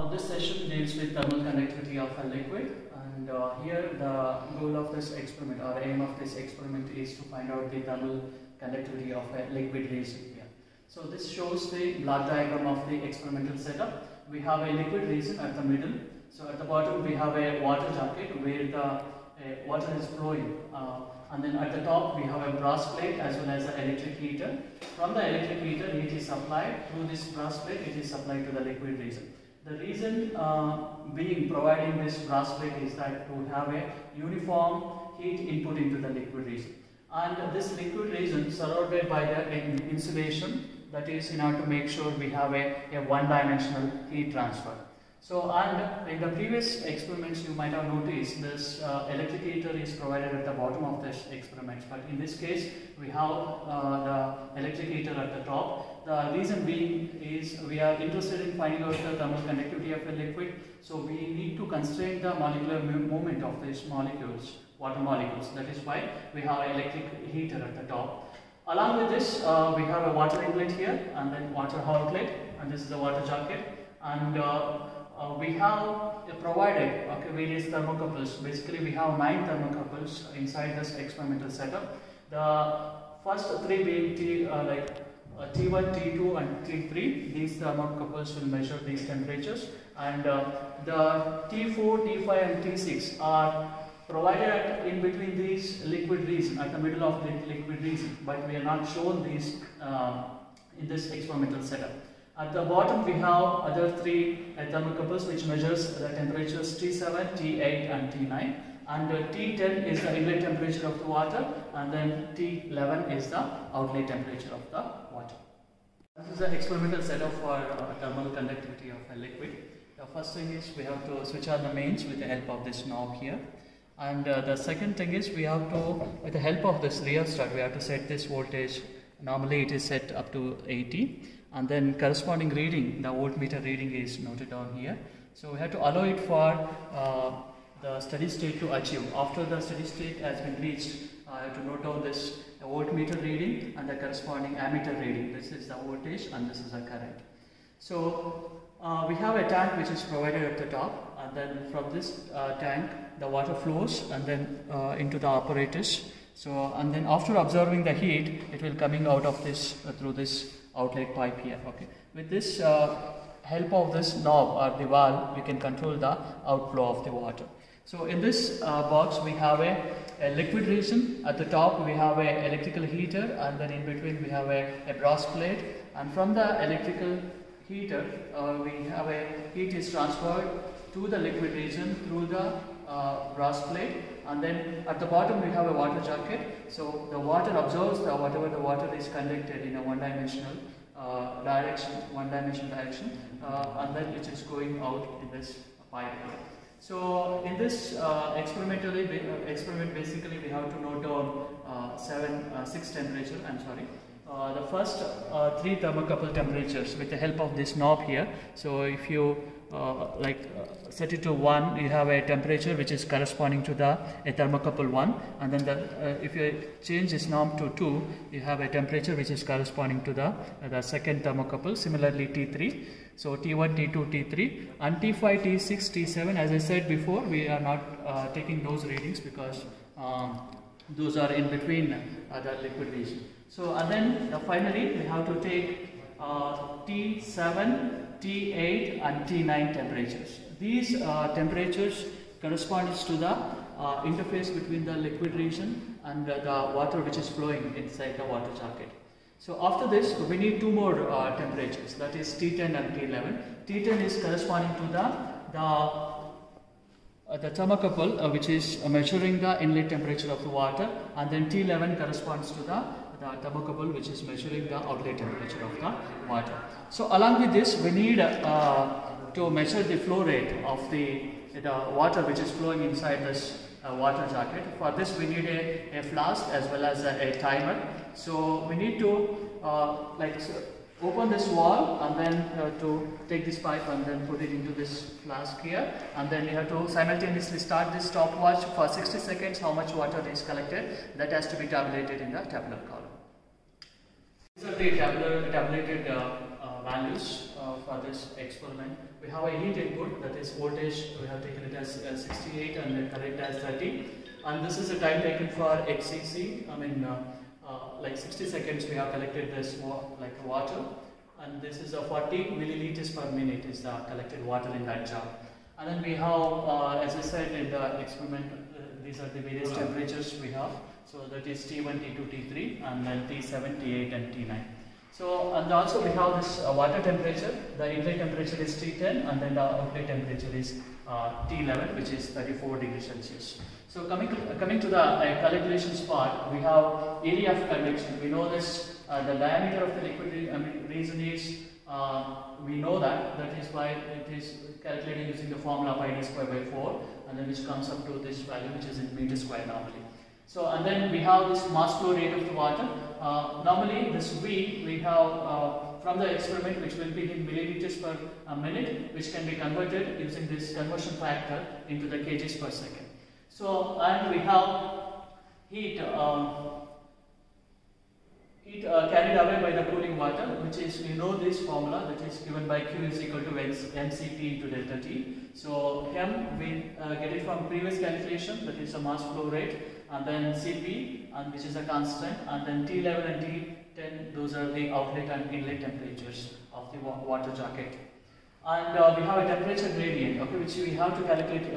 This session deals with thermal conductivity of a liquid, and here the goal of this experiment or aim of this experiment is to find out the thermal conductivity of a liquid resin here. So this shows the block diagram of the experimental setup. We have a liquid resin at the middle. So at the bottom we have a water jacket where the water is flowing, and then at the top we have a brass plate as well as an electric heater. From the electric heater, heat is supplied through this brass plate. It is supplied to the liquid resin. The reason being providing this brass plate is that to have a uniform heat input into the liquid resin, and this liquid resin surrounded by the insulation, that is in order to make sure we have a one-dimensional heat transfer. So, and in the previous experiments you might have noticed this electric heater is provided at the bottom of this experiment, but in this case we have the electric heater at the top. The reason being is we are interested in finding out the thermal conductivity of a liquid, so we need to constrain the molecular movement of these molecules, water molecules. That is why we have an electric heater at the top. Along with this, we have a water inlet here, and then water outlet, and this is the water jacket, and we have provided various thermocouples. Basically, we have 9 thermocouples inside this experimental setup. The first 3 being T1, T2 and T3. These thermocouples will measure these temperatures, and the T4, T5 and T6 are provided in between these liquid resin, at the middle of the liquid resin, but we are not shown these in this experimental setup. At the bottom we have other 3 thermocouples which measures the temperatures T7, T8 and T9, and T10 is the inlet temperature of the water, and then T11 is the outlet temperature of the water. This is the experimental setup for thermal conductivity of a liquid. The first thing is we have to switch on the mains with the help of this knob here, and the second thing is we have to, with the help of this rheostat, we have to set this voltage. Normally it is set up to 80, and then corresponding reading, the voltmeter reading is noted down here. So we have to allow it for the steady state to achieve. After the steady state has been reached, I have to note down this voltmeter reading and the corresponding ammeter reading. This is the voltage and this is the current. So we have a tank which is provided at the top, and then from this tank the water flows and then into the apparatus. So, and then after observing the heat, it will coming out of this through this outlet pipe here. Okay, with this help of this knob or the valve, we can control the outflow of the water. So in this box we have a liquid resin. At the top we have a electrical heater, and then in between we have a brass plate, and from the electrical heater we have a heat is transferred to the liquid resin through the brass plate, and then at the bottom we have a water jacket. So the water absorbs whatever the water is conducted in a one-dimensional direction, and then it is going out in this pipe. So in this experiment basically we have to note down 6 temperature. The first 3 thermocouple temperatures with the help of this knob here. So if you set it to 1, you have a temperature which is corresponding to the thermocouple 1, and then if you change this knob to 2, you have a temperature which is corresponding to the second thermocouple. Similarly T3, so T1, T2, T3, and T5, T6, T7. As I said before, we are not taking those readings because those are in between the liquid resin. So and then finally we have to take T7, T8 and T9 temperatures. These temperatures corresponds to the interface between the liquid resin and the water which is flowing inside the water jacket. So after this we need 2 more temperatures, that is T10 and T11. T10 is corresponding to the thermocouple which is measuring the inlet temperature of the water, and then T11 corresponds to the thermocouple which is measuring the outlet temperature of the water. So along with this we need to measure the flow rate of the water which is flowing inside this water jacket. For this we need a flask as well as a timer. So we need to open this valve and then to take this pipe and then put it into this flask here, and then you have to simultaneously start this stopwatch for 60 seconds. How much water is collected, that has to be tabulated in the tabular column. These are the tabulated values for this experiment. we have a heat input, that is voltage, we have taken it as 68 and the current as 30. And this is the time taken for XCC. I mean, like 60 seconds we have collected this like water, and this is a 40 milliliters per minute is the collected water in that jar. And then we have, as I said in the experiment, these are the various temperatures we have. So that is T1, T2, T3, and then T7, T8, and T9. So, and also we have this water temperature. The inlet temperature is T10, and then the outlet temperature is T11, which is 34 degrees Celsius. So coming to the calculations part, we have area of convection. We know this, the diameter of the liquid reason is, we know that is why it is calculated using the formula pi d square by 4, and then which comes up to this value, which is in meter square normally. So, and then we have this mass flow rate of the water. Normally this V we have from the experiment, which will be in milliliters per minute, which can be converted using this conversion factor into the kgs per second. So, and we have heat carried away by the cooling water, which is, we know this formula, that is given by Q is equal to mCp into delta T. So M we get it from previous calculation, that is a mass flow rate, and then Cp, and which is a constant, and then T11 and T10, those are the outlet and inlet temperatures of the water jacket. And we have a temperature gradient, okay, which we have to calculate,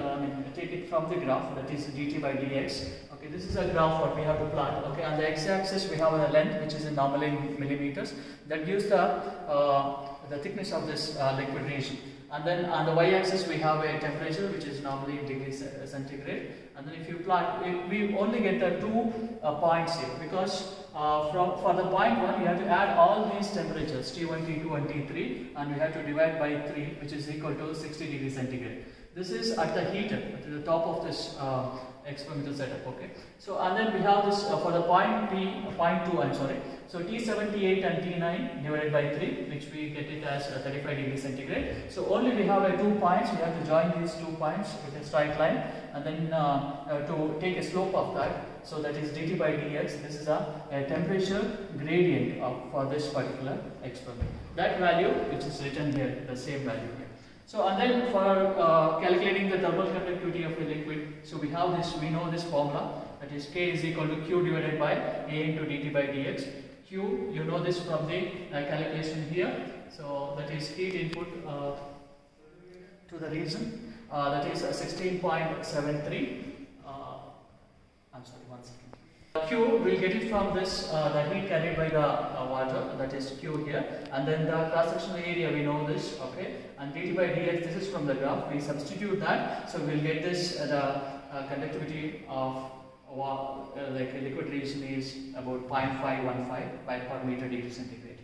take it from the graph, that is dt by dx. Okay, this is a graph what we have to plot. Okay, on the x-axis we have a length, which is in normally in millimeters. That gives the thickness of this liquid region. And then on the y-axis we have a temperature, which is normally in degrees centigrade. And then if you plot, we only get the 2 points here, because for the point 1 you have to add all these temperatures T1, T2 and T3, and we have to divide by 3, which is equal to 60 degrees centigrade. This is at the heater, at the top of this experimental setup. Okay, so and then we have this for the point 2, I'm sorry. So T7, T8 and T9 divided by 3, which we get it as 35 degrees centigrade. So only we have 2 points, we have to join these 2 points with a straight line, and then to take a slope of that. So that is dt by dx. This is a temperature gradient for this particular experiment. That value, which is written here, the same value here. So, and then for calculating the thermal conductivity of a liquid, so we have this, we know this formula, that is K is equal to Q divided by A into dt by dx. Q, you know this from the calculation here. So that is heat input to the region, that is 16.73. I'm sorry, 1 second. Q, we'll get it from this, the heat carried by the water, that is Q here, and then the cross-sectional area, we know this, okay, and dt by dx, this is from the graph, we substitute that, so we'll get this, the conductivity of like a liquid region is about 0.515 per meter degree centigrade.